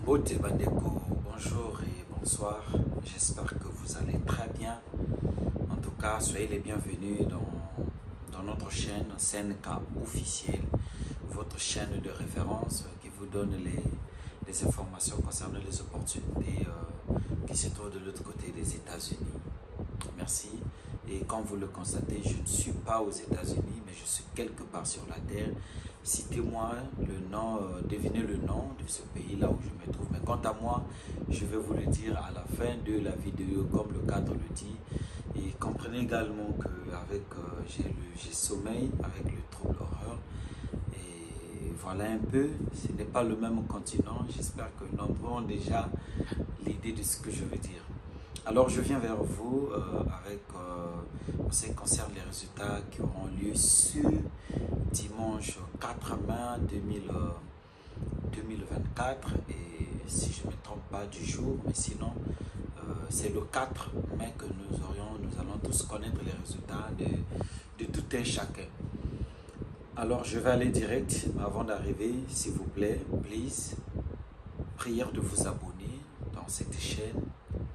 Bote Bandeko, bonjour et bonsoir. J'espère que vous allez très bien. En tout cas, soyez les bienvenus dans notre chaîne CNK officielle, votre chaîne de référence qui vous donne les informations concernant les opportunités qui se trouvent de l'autre côté des États-Unis. Merci. Et comme vous le constatez, je ne suis pas aux États-Unis, mais je suis quelque part sur la terre. Citez-moi le nom, devinez le nom de ce pays là où je me trouve. Mais quant à moi, je vais vous le dire à la fin de la vidéo, comme le cadre le dit. Et comprenez également qu'avec j'ai sommeil avec le trouble horreur. Et voilà un peu, ce n'est pas le même continent. J'espère que nous avons déjà l'idée de ce que je veux dire. Alors je viens vers vous en ce qui concerne les résultats qui auront lieu ce dimanche 4 mai 2024 et si je ne me trompe pas du jour, mais sinon c'est le 4 mai que nous allons tous connaître les résultats de tout un chacun. Alors je vais aller direct, mais avant d'arriver, s'il vous plaît, please, prière de vous abonner dans cette chaîne.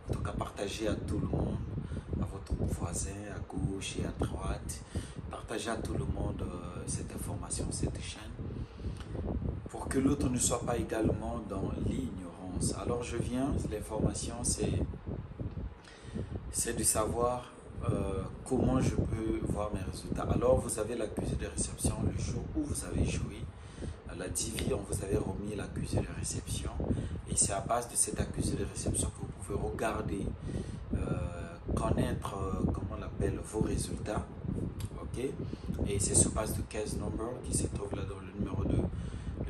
En tout cas, partagez à tout le monde, à votre voisin, à gauche et à droite. Partagez à tout le monde cette information, cette chaîne, pour que l'autre ne soit pas également dans l'ignorance. Alors, je viens, l'information, c'est de savoir comment je peux voir mes résultats. Alors, vous avez l'accusé de réception le jour où vous avez joué. À la Divi, on vous avait remis l'accusé de réception. Et c'est à base de cet accusé de réception que vous pouvez regarder, connaître, comment on appelle, vos résultats. Ok? Et c'est sur base de case number qui se trouve là dans le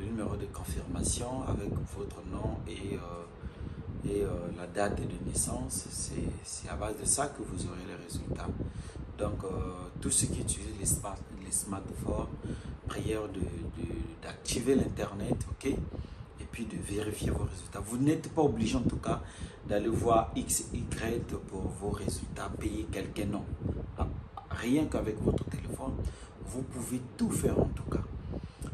numéro de confirmation avec votre nom et la date de naissance. C'est à base de ça que vous aurez les résultats. Donc, tous ceux qui utilisent les smartphones, prière d'activer l'Internet, ok? Et puis de vérifier vos résultats. Vous n'êtes pas obligé en tout cas d'aller voir XY pour vos résultats, payer quelqu'un, non. Rien qu'avec votre téléphone, vous pouvez tout faire en tout cas.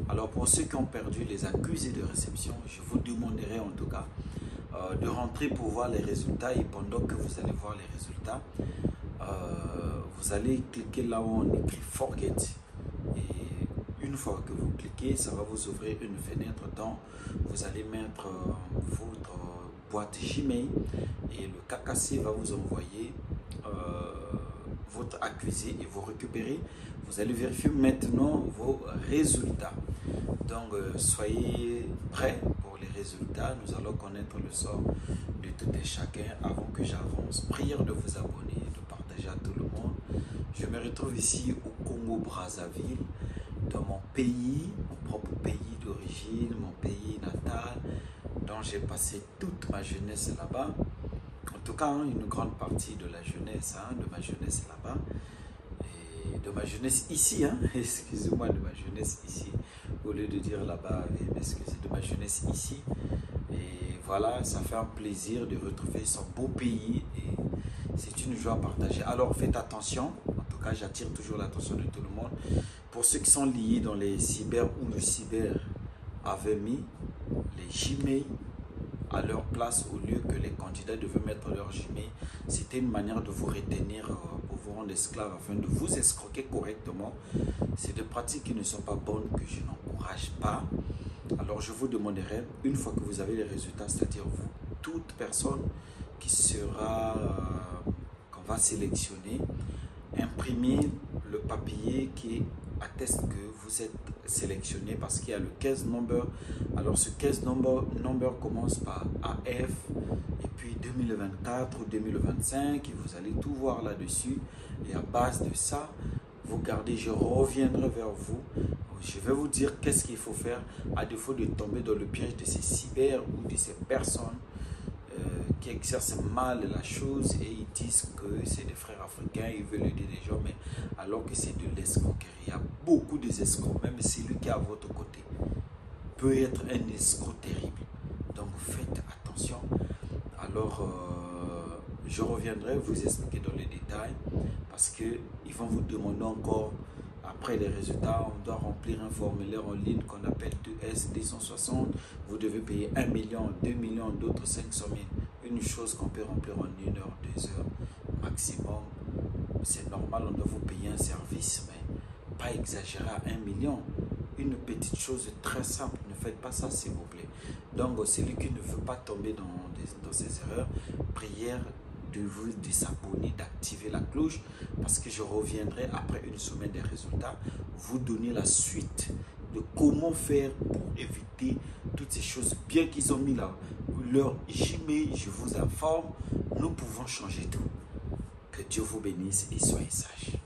Alors pour ceux qui ont perdu les accusés de réception, je vous demanderai en tout cas de rentrer pour voir les résultats et pendant que vous allez voir les résultats, vous allez cliquer là où on écrit Forget. Et une fois que vous cliquez, ça va vous ouvrir une fenêtre dont vous allez mettre votre boîte Gmail et le KKC va vous envoyer votre accusé et vous récupérez. Vous allez vérifier maintenant vos résultats. Donc, soyez prêts pour les résultats. Nous allons connaître le sort de tout et chacun avant que j'avance. Prière de vous abonner, de partager à tout le monde. Je me retrouve ici au Congo-Brazzaville, dans mon pays, mon propre pays d'origine, mon pays natal, dont j'ai passé toute ma jeunesse là-bas. En tout cas, une grande partie de la jeunesse, de ma jeunesse là-bas. Et de ma jeunesse ici, excusez-moi, de ma jeunesse ici. Au lieu de dire là-bas, excusez, de ma jeunesse ici. Et voilà, ça fait un plaisir de retrouver son beau pays et c'est une joie partagée. Alors faites attention, en tout cas j'attire toujours l'attention de tout le monde. Pour ceux qui sont liés dans les cyber ou le cyber avait mis les Gmail à leur place au lieu que les candidats devaient mettre leur Gmail. C'était une manière de vous retenir pour vous rendre esclave afin de vous escroquer correctement. C'est des pratiques qui ne sont pas bonnes que je n'encourage pas. Alors je vous demanderai, une fois que vous avez les résultats, c'est-à-dire vous, toute personne qui sera, qu'on va sélectionner, imprimez le papier qui atteste que vous êtes sélectionné parce qu'il y a le case number. Alors ce case number commence par AF et puis 2024 ou 2025 et vous allez tout voir là-dessus et à base de ça, vous gardez, je reviendrai vers vous. Je vais vous dire qu'est-ce qu'il faut faire à défaut de tomber dans le piège de ces cyber ou de ces personnes qui exercent mal la chose et ils disent que c'est des frères africains, ils veulent aider les gens, mais alors que c'est de l'escroquerie. Il y a beaucoup d'escrocs, même celui qui est à votre côté peut être un escroc terrible. Donc faites attention. Alors je reviendrai vous expliquer dans les détails parce qu'ils vont vous demander encore Après les résultats, on doit remplir un formulaire en ligne qu'on appelle 2S 260. Vous devez payer 1 million, 2 millions, d'autres 500 000. Une chose qu'on peut remplir en 1 heure, 2 heures maximum. C'est normal, on doit vous payer un service, mais pas exagérer à 1 million. Une petite chose très simple, ne faites pas ça s'il vous plaît. Donc celui qui ne veut pas tomber dans ces erreurs, prière de s'abonner, d'activer la cloche, parce que je reviendrai après une semaine des résultats, vous donner la suite de comment faire pour éviter toutes ces choses. Bien qu'ils ont mis là leur Gmail, je vous informe, nous pouvons changer tout. Que Dieu vous bénisse et soyez sages.